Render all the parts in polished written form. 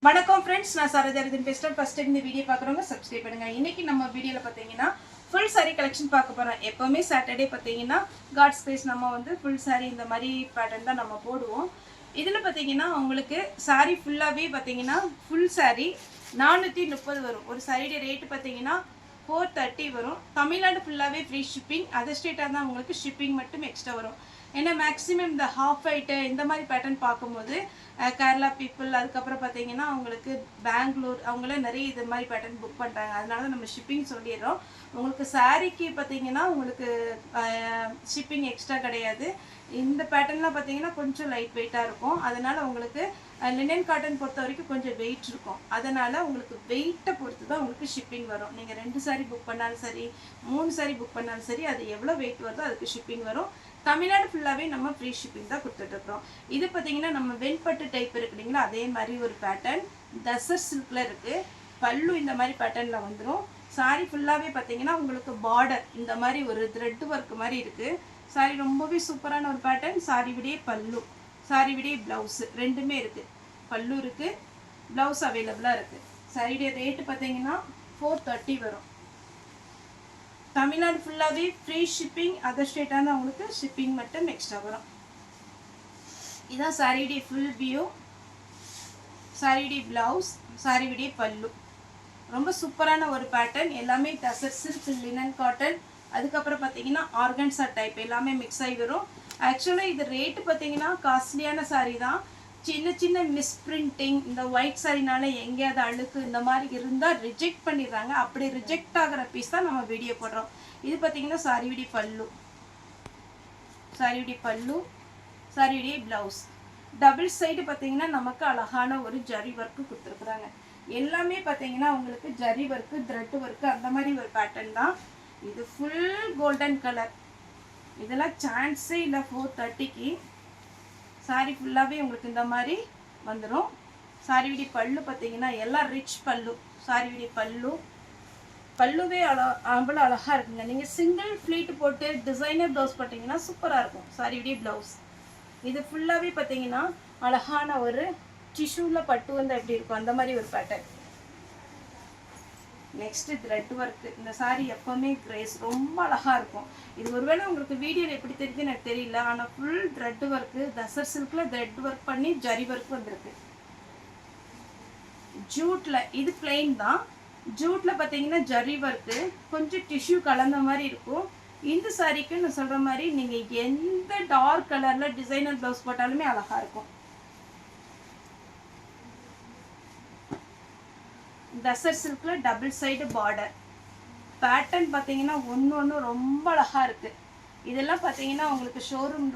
வணக்கம் ஃப்ரெண்ட்ஸ், நான் சரோஜாரதின் பேசுகிறேன். ஃபர்ஸ்ட் டைம் இந்த வீடியோ பார்க்குறவங்க சப்ஸ்கிரைப் பண்ணுங்க. இன்னைக்கு நம்ம வீடியோவில் பார்த்தீங்கன்னா ஃபுல் சாரீ கலெக்ஷன் பார்க்க போகிறோம். எப்போவுமே சாட்டர்டே பார்த்தீங்கன்னா காட் ஸ்பேஸ் நம்ம வந்து ஃபுல் சாரீ இந்த மாதிரி பேட்டர்ன் தான் நம்ம போடுவோம். இதில் பார்த்தீங்கன்னா உங்களுக்கு சாரீ ஃபுல்லாகவே பார்த்தீங்கன்னா ஃபுல் சாரீ 430 வரும். ஒரு சாரியோட ரேட்டு பார்த்தீங்கன்னா 430 வரும். தமிழ்நாடு ஃபுல்லாகவே ஃப்ரீ ஷிப்பிங். அதர் ஸ்டேட்டாக தான் உங்களுக்கு ஷிப்பிங் மட்டும் எக்ஸ்ட்ரா வரும். ஏன்னா மேக்ஸிமம் இந்த ஹாஃப் ஒயிட்டு இந்த மாதிரி பேட்டர்ன் பார்க்கும்போது கேரளா பீப்புள், அதுக்கப்புறம் பார்த்தீங்கன்னா அவங்களுக்கு பெங்களூர், அவங்களாம் நிறைய இது மாதிரி பேட்டர்ன் புக் பண்ணுறாங்க. அதனால நம்ம ஷிப்பிங் சொல்லிடுறோம். உங்களுக்கு சாரீக்கு பார்த்தீங்கன்னா உங்களுக்கு ஷிப்பிங் எக்ஸ்ட்ரா கிடையாது. இந்த பேட்டர்ன்லாம் பார்த்தீங்கன்னா கொஞ்சம் லைட் வெயிட்டாக இருக்கும். அதனால் உங்களுக்கு லினன் காட்டன் பொறுத்த வரைக்கும் கொஞ்சம் வெயிட் இருக்கும். அதனால் உங்களுக்கு வெயிட்டை பொறுத்து தான் உங்களுக்கு ஷிப்பிங் வரும். நீங்கள் 2 சாரீ புக் பண்ணாலும் சரி, 3 சாரீ புக் பண்ணாலும் சரி, அது எவ்வளோ வெயிட் வருதோ அதுக்கு ஷிப்பிங் வரும். தமிழ்நாடு ஃபுல்லாகவே நம்ம ஃப்ரீ ஷிப்பிங் தான் கொடுத்துட்ருக்குறோம். இது பார்த்தீங்கன்னா நம்ம வெண்பட்டு டைப் இருக்குங்களா, அதே மாதிரி ஒரு பேட்டர்ன் டசர் சில்கில் இருக்குது. பல்லு இந்த மாதிரி பேட்டர்னில் வந்துடும். சாரீ ஃபுல்லாகவே பார்த்தீங்கன்னா உங்களுக்கு பார்டர் இந்த மாதிரி ஒரு த்ரெட் ஒர்க் மாதிரி இருக்குது. சாரீ ரொம்பவே சூப்பரான ஒரு பேட்டர்ன். சாரீ விடையே பல்லு, சாரீ விடையே ப்ளவுஸு ரெண்டுமே இருக்குது. பல்லு இருக்குது, ப்ளவுஸ் அவைலபிளாக இருக்குது. சாரியுடைய ரேட்டு பார்த்தீங்கன்னா 430 வரும். தமிழ்நாடு ஃபுல்லாகவே ஃப்ரீ ஷிப்பிங். அதர் ஸ்டேட்டாக உங்களுக்கு ஷிப்பிங் மட்டும் எக்ஸ்ட்ரா வரும். இதுதான் சாரியுடைய ஃபுல் வியூ. சாரியுடைய ப்ளவுஸ், சாரியுடைய பல்லு. ரொம்ப சூப்பரான ஒரு பேட்டர்ன். எல்லாமே டசர் சில்க், லினன் காட்டன், அதுக்கப்புறம் பார்த்தீங்கன்னா ஆர்கன்ஸா டைப் எல்லாமே மிக்ஸ் ஆகி வரும். ஆக்சுவலாக இது ரேட்டு பார்த்தீங்கன்னா காஸ்ட்லியான சாரீ தான். சின்ன சின்ன மிஸ்பிரிண்டிங், இந்த ஒயிட் சாரினால எங்கேயாவது அழுக்கு இந்த மாதிரி இருந்தால் ரிஜெக்ட் பண்ணிடுறாங்க. அப்படி ரிஜெக்ட் ஆகிற பீஸ் தான் நம்ம வீடியோ போடுறோம். இது பார்த்தீங்கன்னா சாரியுடைய பல்லு, சாரியுடைய பல்லு, சாரியுடைய ப்ளவுஸ். டபுள் சைடு பார்த்தீங்கன்னா நமக்கு அழகான ஒரு ஜரி ஒர்க்கு கொடுத்துருக்குறாங்க. எல்லாமே பார்த்தீங்கன்னா உங்களுக்கு ஜரி ஒர்க்கு, த்ரெட் ஒர்க்கு அந்த மாதிரி ஒரு பேட்டர்ன் தான். இது ஃபுல் கோல்டன் கலர். இதெல்லாம் சான்ஸே இல்லை 430க்கு. சாரீ ஃபுல்லாகவே உங்களுக்கு இந்த மாதிரி வந்துடும். சாரியுடைய பல்லு பார்த்தீங்கன்னா எல்லாம் ரிச் பல்லு. சாரியுடைய பல்லுவே அவ்வளோ அழகாக இருக்குங்க. நீங்கள் சிங்கிள் ஃப்ளீட் போட்டு டிசைனர் ப்ளவுஸ் போட்டிங்கன்னா சூப்பராக இருக்கும். சாரியுடைய ப்ளவுஸ் இது ஃபுல்லாகவே பார்த்தீங்கன்னா அழகான ஒரு டிஷ்யூவில் பட்டு வந்து எப்படி இருக்கும் அந்த மாதிரி ஒரு பேட்டர்ன். Next thread work. இந்த சாரீ எப்போவுமே கிரேஸ் ரொம்ப அழகாக இருக்கும். இது ஒருவேளை உங்களுக்கு வீடியோவில் எப்படி தெரியுது எனக்கு தெரியல. ஆனால் ஃபுல் த்ரெட் ஒர்க்கு, டசர் சில்கில் த்ரெட் ஒர்க் பண்ணி ஜரி ஒர்க் வந்திருக்கு. ஜூட்டில் இது பிளெயின் தான். ஜூட்டில் பார்த்தீங்கன்னா ஜரி ஒர்க்கு, கொஞ்சம் டிஷ்யூ கலந்த மாதிரி இருக்கும். இந்த சாரீக்கு நான் சொல்கிற மாதிரி நீங்கள் எந்த டார்க் கலரில் டிசைனர் ப்ளவுஸ் போட்டாலுமே அழகாக இருக்கும். டசர் சில்கில் டபுள் சைடு பார்டர் பேட்டர்ன் பார்த்தீங்கன்னா ஒன்று ரொம்ப அழகாக இருக்குது. இதெல்லாம் பார்த்தீங்கன்னா உங்களுக்கு ஷோரூம்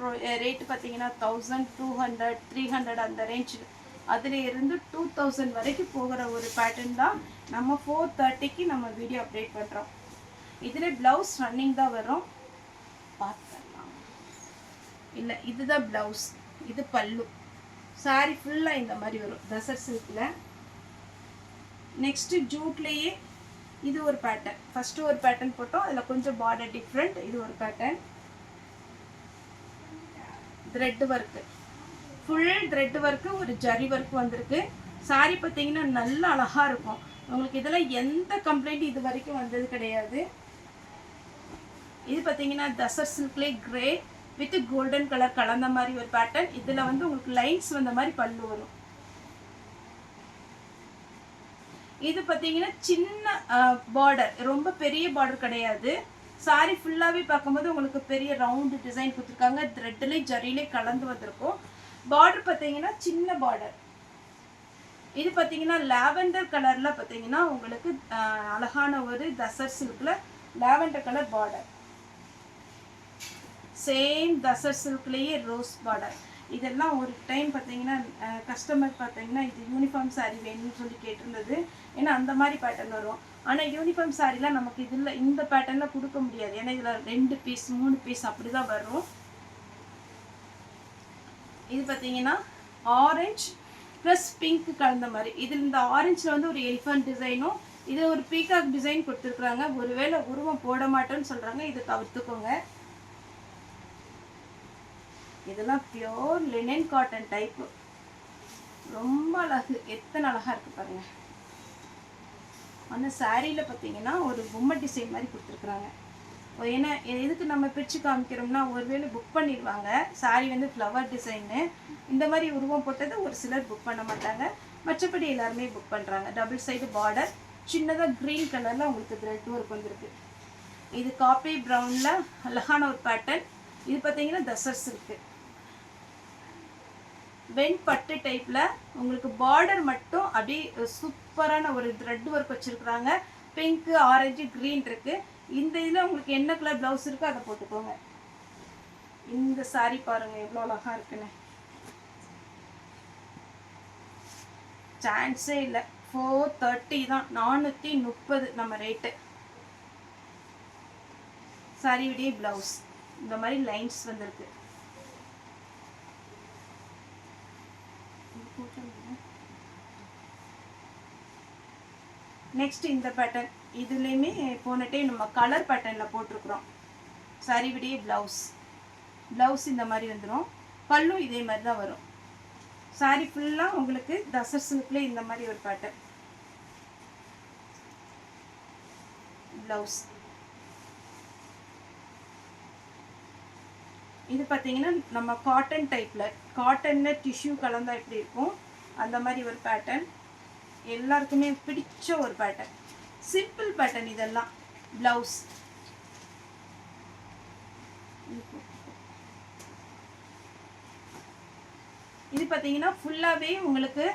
ரேட்டு பார்த்தீங்கன்னா 1200, 300 அந்த ரேஞ்ச். அதில் இருந்து 2000 வரைக்கும் போகிற ஒரு பேட்டர்ன் தான் நம்ம 430க்கு நம்ம வீடியோ அப்டேட் பண்ணுறோம். இதில் ப்ளவுஸ் ரன்னிங் தான் வரும். பார்த்துக்கலாம். இல்லை, இதுதான் ப்ளவுஸ், இது பல்லு. சாரி ஃபுல்லாக இந்த மாதிரி வரும் டசர் சில்கில். நெக்ஸ்ட்டு ஜூட்லேயே இது ஒரு பேட்டர்ன். ஃபஸ்ட்டு ஒரு பேட்டர்ன் போட்டோம், அதில் கொஞ்சம் பார்டர் டிஃப்ரெண்ட். இது ஒரு pattern thread work, full thread work, ஒரு ஜரி ஒர்க் வந்திருக்கு. சாரி பார்த்தீங்கன்னா நல்லா அழகாக இருக்கும். உங்களுக்கு இதெல்லாம் எந்த கம்ப்ளைண்ட் இது வரைக்கும் வந்தது கிடையாது. இது பார்த்தீங்கன்னா டசர் சில்க்லே கிரே வித் கோல்டன் கலர் கலந்த மாதிரி ஒரு பேட்டர்ன். இதில் வந்து உங்களுக்கு லைன்ஸ் வந்த மாதிரி பல்லு வரும். இது பார்த்தீங்கன்னா சின்ன பார்டர், ரொம்ப பெரிய பார்டர் கிடையாது. சாரி ஃபுல்லாகவே பார்க்கும்போது உங்களுக்கு பெரிய ரவுண்டு டிசைன் கொடுத்துருக்காங்க. த்ரெட்லேயே ஜரியிலே கலந்து வந்திருக்கும். பார்டர் பார்த்தீங்கன்னா சின்ன பார்டர். இது பார்த்தீங்கன்னா லாவெண்டர் கலரில் பார்த்தீங்கன்னா உங்களுக்கு அழகான ஒரு டசர் சில்கில் lavender colour border. Same tussar சில்க்லேயே ரோஸ் பார்டர். இதெல்லாம் ஒரு டைம் பார்த்தீங்கன்னா கஸ்டமர் பார்த்தீங்கன்னா இது யூனிஃபார்ம் சாரீ வேணும்னு சொல்லி கேட்டிருந்தது. ஏன்னா அந்த மாதிரி பேட்டர்ன் வரும். ஆனால் யூனிஃபார்ம் சாரீலாம் நமக்கு இதில் இந்த பேட்டர்னில் கொடுக்க முடியாது. ஏன்னா இதில் 2 பீஸ் 3 பீஸ் அப்படி தான் வரும். இது பார்த்தீங்கன்னா ஆரஞ்சு ப்ளஸ் பிங்க் கலந்த மாதிரி. இதில் இந்த ஆரஞ்சில் வந்து ஒரு எலிஃபண்ட் டிசைனும், இது ஒரு பீகாக் டிசைன் கொடுத்துருக்குறாங்க. ஒருவேளை உருவம் போட மாட்டேன்னு சொல்கிறாங்க, இதை தவிர்த்துக்கோங்க. இதெல்லாம் பியோர் லினன் காட்டன் டைப்பு. ரொம்ப அழகு, எத்தனை அழகாக இருக்குது பாருங்கள். ஆனால் சாரியில் பார்த்தீங்கன்னா ஒரு பொம்மை டிசைன் மாதிரி கொடுத்துருக்குறாங்க. ஏன்னா எதுக்கு நம்ம பிரித்து காமிக்கிறோம்னா ஒருவேளை புக் பண்ணிடுவாங்க. சாரி வந்து ஃப்ளவர் டிசைன்னு இந்த மாதிரி உருவம் போட்டது ஒரு சிலர் புக் பண்ண மாட்டாங்க, மற்றபடி எல்லாருமே புக் பண்ணுறாங்க. டபுள் சைடு பார்டர், சின்னதாக க்ரீன் கலரில் உங்களுக்கு த்ரெட் ஒர்க் வந்துருக்கு. இது காப்பி ப்ரௌனில் அழகான ஒரு பேட்டர்ன். இது பார்த்தீங்கன்னா தசர்ஸ் இருக்குது, வெண் பட்டு டைப்பில் உங்களுக்கு பார்டர் மட்டும் அப்படியே சூப்பரான ஒரு த்ரெட் ஒர்க் வச்சுருக்குறாங்க. பிங்க்கு, ஆரஞ்சு, க்ரீன் இருக்குது. இந்த இதில் உங்களுக்கு என்ன கலர் ப்ளவுஸ் இருக்கோ அதை போட்டுக்கோங்க. இந்த சாரி பாருங்கள் எவ்வளோ அழகாக இருக்குன்னு, சான்ஸே இல்லை. 430 தான், 430 நம்ம ரேட்டு. சாரி விடிய ப்ளவுஸ் இந்த மாதிரி லைன்ஸ் வந்திருக்கு. நெக்ஸ்ட் இந்த பேட்டர்ன், இதுலேயுமே போன டைம் நம்ம கலர் பேட்டர்னில் போட்டிருக்கிறோம். சாரி விடிய ப்ளவுஸ் இந்த மாதிரி வந்துடும். பல்லும் இதே மாதிரி தான் வரும். சாரி ஃபுல்லாக உங்களுக்கு தசர் சில்க்லேயே இந்த மாதிரி ஒரு பேட்டர்ன் ப்ளவுஸ். இது பார்த்தீங்கன்னா நம்ம காட்டன் டைப்பில், காட்டனில் டிஷ்யூ கலந்தா எப்படி இருக்கும் அந்த மாதிரி ஒரு பேட்டர்ன். எல்லாருக்குமே பிடிச்ச ஒரு பேட்டர்ன், சிம்பிள் பேட்டர்ன். இதெல்லாம் ப்ளவுஸ். இது பார்த்தீங்கன்னா ஃபுல்லாகவே உங்களுக்கு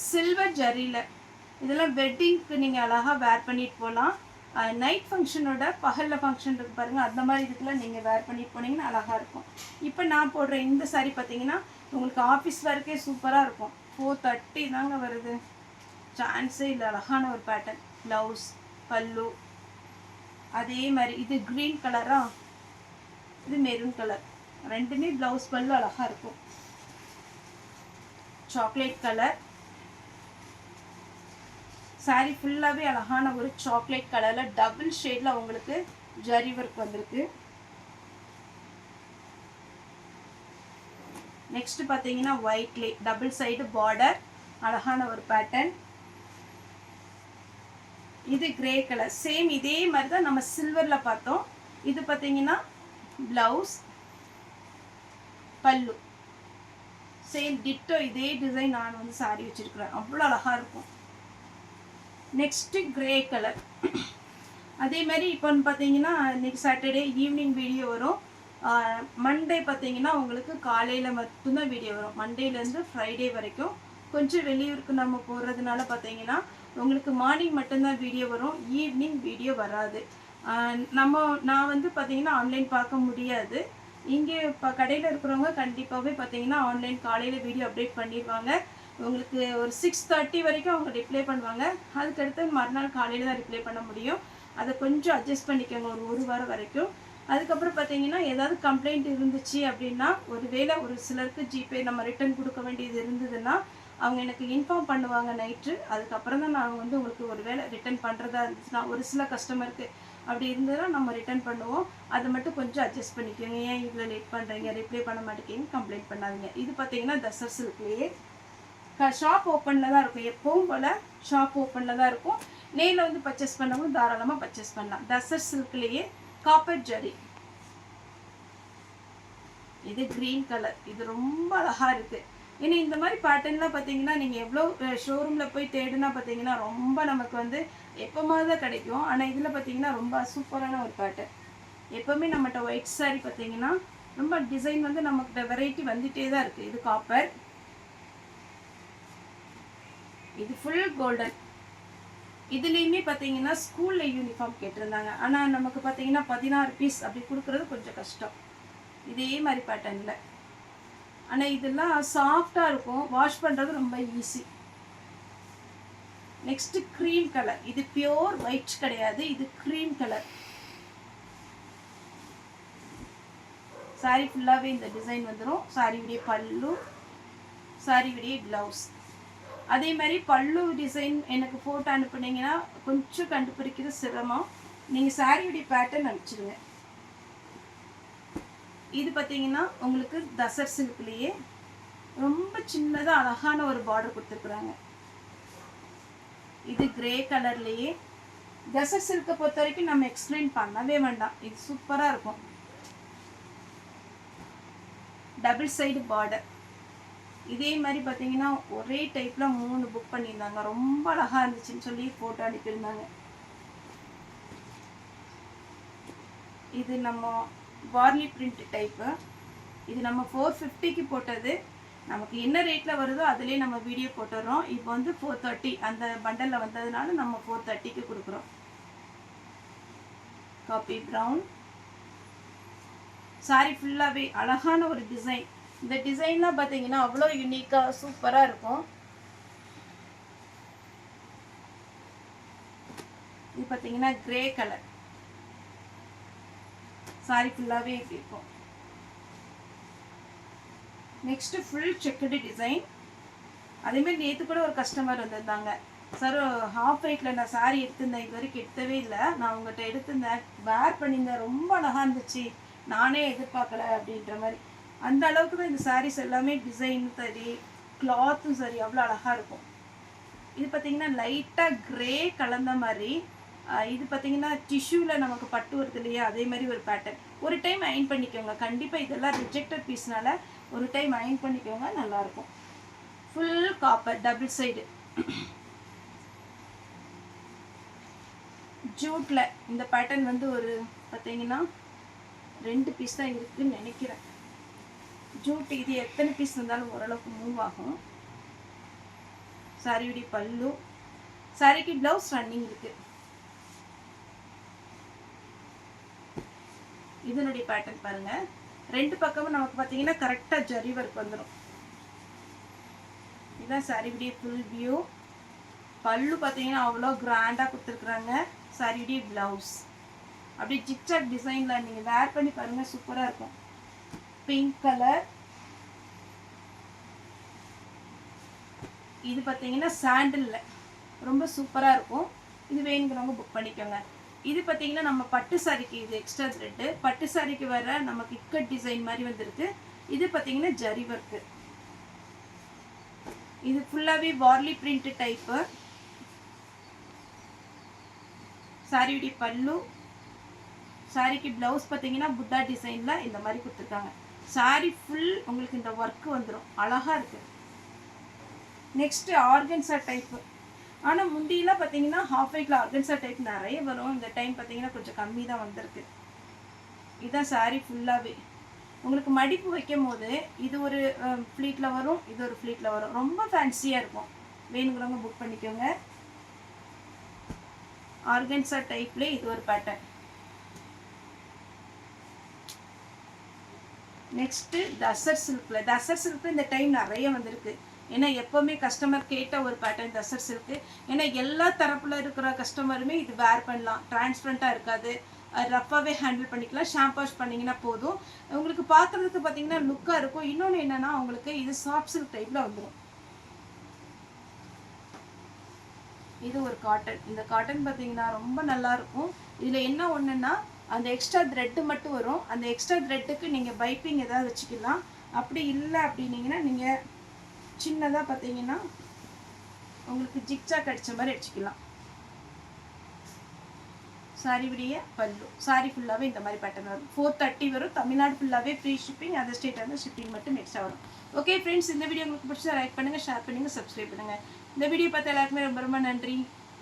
சில்வர் ஜரியில், இதெல்லாம் வெட்டிங்க்கு நீங்கள் அழகாக வேர் பண்ணிட்டு போகலாம். நைட் ஃபங்க்ஷனோட பகலில் ஃபங்க்ஷன் இருக்குது பாருங்கள், அந்த மாதிரி இதுக்கெல்லாம் நீங்கள் வேர் பண்ணிட்டு போனீங்கன்னா அழகாக இருக்கும். இப்போ நான் போடுற இந்த சாரீ பார்த்தீங்கன்னா உங்களுக்கு ஆஃபீஸ் ஒர்க்கே சூப்பராக இருக்கும். 430 தாங்க வருது, சான்ஸே இல்லை. அழகான ஒரு பேட்டர்ன், ப்ளவுஸ், பல்லு அதே மாதிரி. இது க்ரீன் கலரா, இது மெரூன் கலர், ரெண்டுமே ப்ளவுஸ் பல்லு அழகாக இருக்கும். சாக்லேட் கலர் சாரி ஃபுல்லாகவே அழகான ஒரு சாக்லேட் கலரில் டபுள் ஷேடில் உங்களுக்கு ஜரி ஒர்க் வந்திருக்கு. நெக்ஸ்ட் பார்த்தீங்கன்னா ஒயிட்லே டபுள் சைடு பார்டர், அழகான ஒரு பேட்டர்ன். இது கிரே கலர், சேம் இதே மாதிரி தான் நம்ம சில்வரில் பார்த்தோம். இது பார்த்தீங்கன்னா ப்ளவுஸ், பல்லு சேம் டிட்டோ இதே டிசைன். நான் வந்து சாரி வச்சுருக்கிறேன், அவ்வளோ அழகாக இருக்கும். நெக்ஸ்ட்டு கிரே கலர், அதே மாதிரி இப்போ பார்த்தீங்கன்னா இன்றைக்கி சாட்டர்டே ஈவினிங் வீடியோ வரும். மண்டே பார்த்தீங்கன்னா உங்களுக்கு காலையில் மட்டும்தான் வீடியோ வரும். மண்டேலேருந்து ஃப்ரைடே வரைக்கும். கொஞ்சம் வெளியூருக்கு நம்ம போகிறதுனால பார்த்தீங்கன்னா உங்களுக்கு மார்னிங் மட்டும்தான் வீடியோ வரும், ஈவினிங் வீடியோ வராது. நான் வந்து பார்த்தீங்கன்னா ஆன்லைன் பார்க்க முடியாது. இங்கே இப்போ கடையில் இருக்கிறவங்க கண்டிப்பாகவே பார்த்தீங்கன்னா ஆன்லைன் காலையில் வீடியோ அப்டேட் பண்ணிடுவாங்க. உங்களுக்கு ஒரு 6:30 வரைக்கும் அவங்க ரிப்ளை பண்ணுவாங்க. அதுக்கடுத்து மறுநாள் காலையில் தான் ரிப்ளை பண்ண முடியும். அதை கொஞ்சம் அட்ஜஸ்ட் பண்ணிக்கோங்க ஒரு வாரம் வரைக்கும். அதுக்கப்புறம் பார்த்தீங்கன்னா ஏதாவது கம்ப்ளைண்ட் இருந்துச்சு அப்படின்னா, ஒருவேளை ஒரு சிலருக்கு ஜிபே நம்ம ரிட்டன் கொடுக்க வேண்டியது இருந்ததுன்னா அவங்க எனக்கு இன்ஃபார்ம் பண்ணுவாங்க நைட்டு. அதுக்கப்புறம் தான் நாங்கள் வந்து உங்களுக்கு ஒரு வேளை ரிட்டன் பண்ணுறதா இருந்துச்சுன்னா, ஒரு சில கஸ்டமருக்கு அப்படி இருந்ததுன்னா நம்ம ரிட்டன் பண்ணுவோம். அதை மட்டும் கொஞ்சம் அட்ஜஸ்ட் பண்ணிக்கோங்க. ஏன் இவ்வளோ லேட் பண்ணுறீங்க, ரிப்ளை பண்ண மாட்டேங்க, கம்ப்ளைண்ட் பண்ணாதீங்க. இது பார்த்தீங்கன்னா தசர் சில்க்லேயே ஷாப் ஓப்பனில் தான் இருக்கும், எப்பவும் போல் ஷாப் ஓப்பனில் தான் இருக்கும். நேரில் வந்து பர்ச்சேஸ் பண்ணவங்க தாராளமாக பர்ச்சேஸ் பண்ணலாம். தசர் சில்க்லேயே காப்பர் ஜரி. இது க்ரீன் கலர், இது ரொம்ப அழகாக இருக்குது. ஏன்னா இந்த மாதிரி பேட்டர்ன்லாம் பார்த்தீங்கன்னா நீங்கள் எவ்வளோ ஷோரூமில் போய் தேடுனா பார்த்தீங்கன்னா ரொம்ப நமக்கு வந்து எப்போமாவது தான் கிடைக்கும். ஆனால் இதில் பார்த்தீங்கன்னா ரொம்ப சூப்பரான ஒரு பேட்டர்ன். எப்போவுமே நம்மகிட்ட ஒயிட் சாரி பார்த்தீங்கன்னா ரொம்ப டிசைன் வந்து நம்மகிட்ட வெரைட்டி வந்துகிட்டே தான் இருக்குது. இது காப்பர், இது ஃபுல் கோல்டன். இதுலேயுமே பார்த்தீங்கன்னா ஸ்கூலில் யூனிஃபார்ம் கேட்டிருந்தாங்க. ஆனால் நமக்கு பார்த்தீங்கன்னா 16 பீஸ் அப்படி கொடுக்குறது கொஞ்சம் கஷ்டம் இதே மாதிரி பேட்டர்னில். ஆனால் இதெல்லாம் சாஃப்டாக இருக்கும், வாஷ் பண்ணுறது ரொம்ப ஈஸி. நெக்ஸ்ட்டு க்ரீம் கலர், இது பியோர் ஒயிட் கிடையாது, இது க்ரீம் கலர். சாரி ஃபுல்லாகவே இந்த டிசைன் வந்துடும். சாரியுடைய பல்லு, சாரியுடைய ப்ளவுஸ். அதே மாதிரி பல்லு டிசைன் எனக்கு ஃபோட்டோ அனுப்புனீங்கன்னா கொஞ்சம் கண்டுபிடிக்கிறது சிரமம். நீங்கள் சாரியுடைய பேட்டர்ன் அனுப்பிச்சிடுங்க. இது பார்த்தீங்கன்னா உங்களுக்கு தசர் சில்க்லேயே ரொம்ப சின்னதாக அழகான ஒரு பார்டர் கொடுத்துருக்குறாங்க. இது கிரே கலர்லேயே டெசர்ட் சில்கை பொறுத்த வரைக்கும் நம்ம எக்ஸ்பிளைன் பண்ணவே வேண்டாம், இது சூப்பராக இருக்கும். Double side border. இதே மாதிரி பார்த்தீங்கன்னா ஒரே டைப்பில் 3 புக் பண்ணியிருந்தாங்க. ரொம்ப அழகாக இருந்துச்சுன்னு சொல்லி ஃபோட்டோ அனுப்பியிருந்தாங்க. இது நம்ம வார்லி பிரிண்ட் டைப்பு. இது நம்ம 450க்கு போட்டது. நமக்கு என்ன ரேட்டில் வருதோ அதிலே நம்ம வீடியோ போட்டுடுறோம். இப்போ வந்து 430 அந்த பண்டலில் வந்ததுனால நம்ம 430க்கு கொடுக்குறோம். Copy brown. சாரி ஃபுல்லாகவே அழகான ஒரு டிசைன். இந்த டிசைன்லாம் பார்த்தீங்கன்னா அவ்வளோ யூனிக்காக சூப்பராக இருக்கும். இது பார்த்தீங்கன்னா கிரே கலர். சாரி ஃபுல்லாகவே இப்படி இருக்கும். Next full checked design. அதேமாதிரி நேற்று கூட ஒரு கஸ்டமர் வந்திருந்தாங்க. சார் ஹாஃப் வெயிட்டில் நான் சாரி எடுத்திருந்தேன், இது வரைக்கும் எடுத்தவே இல்லை, நான் உங்கள்கிட்ட எடுத்திருந்தேன், வேர் பண்ணியிருந்தேன், ரொம்ப அழகாக இருந்துச்சு, நானே எதிர்பார்க்கல அப்படின்ற மாதிரி. அந்த அளவுக்கு தான் இந்த சாரீஸ் எல்லாமே டிசைனும் சரி கிளாத்தும் சரி அவ்வளோ அழகாக இருக்கும். இது பார்த்திங்கன்னா லைட்டாக கிரே கலந்த மாதிரி. இது பார்த்திங்கன்னா டிஷ்யூவில் நமக்கு பட்டு வருது இல்லையா, அதே மாதிரி ஒரு பேட்டர்ன். ஒரு டைம் அயன் பண்ணிக்கோங்க கண்டிப்பாக. இதெல்லாம் ரிஜெக்டட் பீஸ்னால ஒரு டைம் அயன் பண்ணிக்கோங்க, நல்லாயிருக்கும். ஃபுல் காப்பர் டபுள் சைடு ஜூட்டில். இந்த பேட்டர்ன் வந்து ஒரு பார்த்திங்கன்னா 2 பீஸ் தான் இருக்குதுன்னு நினைக்கிறேன். ஜூட் இது எத்தனை பீஸ் இருந்தாலும் ஓரளவுக்கு மூவ் ஆகும். சாரியுடைய பல்லு. சாரிக்கு ப்ளவுஸ் ரன்னிங் இருக்குது. இதனுடைய பேட்டர்ன் பாருங்கள். 2 பக்கமும் நமக்கு பார்த்தீங்கன்னா கரெக்டாக ஜரி ஒர்க் வந்துடும். இதுதான் சாரியுடைய ஃபுல் வியூ. பல்லு பார்த்தீங்கன்னா அவ்வளோ கிராண்டாக கொடுத்துருக்குறாங்க. சாரியுடைய ப்ளவுஸ் அப்படியே ஜிக்ஜாக் டிசைனில் நீங்கள் வேர் பண்ணி பாருங்கள், சூப்பராக இருக்கும். Pink colour. இது பார்த்தீங்கன்னா சாண்டிலில் ரொம்ப சூப்பராக இருக்கும். இது வேணுங்கிறவங்க புக் பண்ணிக்கோங்க. இது பார்த்தீங்கன்னா நம்ம பட்டு சாரிக்கு இது எக்ஸ்ட்ரா த்ரெட்டு. பட்டு சாரிக்கு வர நமக்கு இக்கட் டிசைன் மாதிரி வந்துருக்கு. இது பார்த்தீங்கன்னா ஜரி ஒர்க்கு. இது ஃபுல்லாகவே வார்லி பிரிண்ட் டைப்பு. சாரியுடைய பல்லு. சாரிக்கு ப்ளவுஸ் பார்த்தீங்கன்னா புத்தா டிசைனில் இந்த மாதிரி கொடுத்துருக்காங்க. சாரி ஃபுல் உங்களுக்கு இந்த ஒர்க்கு வந்துடும், அழகாக இருக்குது. Next organza type. ஆனால் முந்தியெலாம் பார்த்தீங்கன்னா ஹாஃப் வெயிட்டில் ஆர்கன்சா டைப் நிறைய வரும். இந்த டைம் பார்த்தீங்கன்னா கொஞ்சம் கம்மி தான் வந்திருக்கு. இதுதான் சாரி ஃபுல்லாகவே. உங்களுக்கு மடிப்பு வைக்கும் போது இது ஒரு ஃப்ளீட்டில் வரும், இது ஒரு ஃப்ளீட்டில் வரும். ரொம்ப ஃபேன்சியாக இருக்கும். வேணுங்கிறவங்க புக் பண்ணிக்கோங்க. ஆர்கன்சா டைப்லேயே இது ஒரு pattern. Next tussar சில்கில். Tussar silk இந்த டைம் நிறைய வந்திருக்கு. ஏன்னா எப்போவுமே கஸ்டமர் கேட்ட ஒரு பேட்டர்ன் தசர் சில்க்கு. ஏன்னா எல்லா தரப்பில் இருக்கிற கஸ்டமருமே இது வேர் பண்ணலாம், டிரான்ஸ்பரண்ட்டாக இருக்காது, ரஃப்பாகவே ஹேண்டில் பண்ணிக்கலாம். ஷாம்பு வாஷ் பண்ணிங்கன்னா போதும். உங்களுக்கு பார்க்குறதுக்கு பார்த்தீங்கன்னா லுக்காக இருக்கும். இன்னொன்று என்னென்னா உங்களுக்கு இது சாஃப்ட் சில்க் டைப்பில் வந்துடும். இது ஒரு காட்டன். இந்த காட்டன் பார்த்தீங்கன்னா ரொம்ப நல்லாயிருக்கும். இதில் என்ன ஒன்றுன்னா அந்த எக்ஸ்ட்ரா த்ரெட்டு மட்டும் வரும். அந்த எக்ஸ்ட்ரா த்ரெட்டுக்கு நீங்கள் பைப்பிங் ஏதாவது வச்சுக்கலாம். அப்படி இல்லை அப்படின்னீங்கன்னா நீங்கள் சின்னதாக பார்த்தீங்கன்னா உங்களுக்கு ஜிக்ஜாக் அடித்த மாதிரி அடிச்சுக்கலாம். சாரி விடிய பல்லு. சாரி ஃபுல்லாகவே இந்த மாதிரி பேட்டர்ன் வரும். 430 வரும். தமிழ்நாடு ஃபுல்லாகவே ஃப்ரீ ஷிப்பிங். அதர் ஸ்டேட் வந்து ஷிப்பிங் மட்டும் எக்ஸ்ட்ரா வரும். ஓகே ஃப்ரெண்ட்ஸ், இந்த வீடியோ உங்களுக்கு பிடிச்சா லைக் பண்ணுங்கள், ஷேர் பண்ணுங்கள், சப்ஸ்கிரைப் பண்ணுங்கள். இந்த வீடியோ பார்த்த எல்லாருக்குமே ரொம்ப ரொம்ப நன்றி.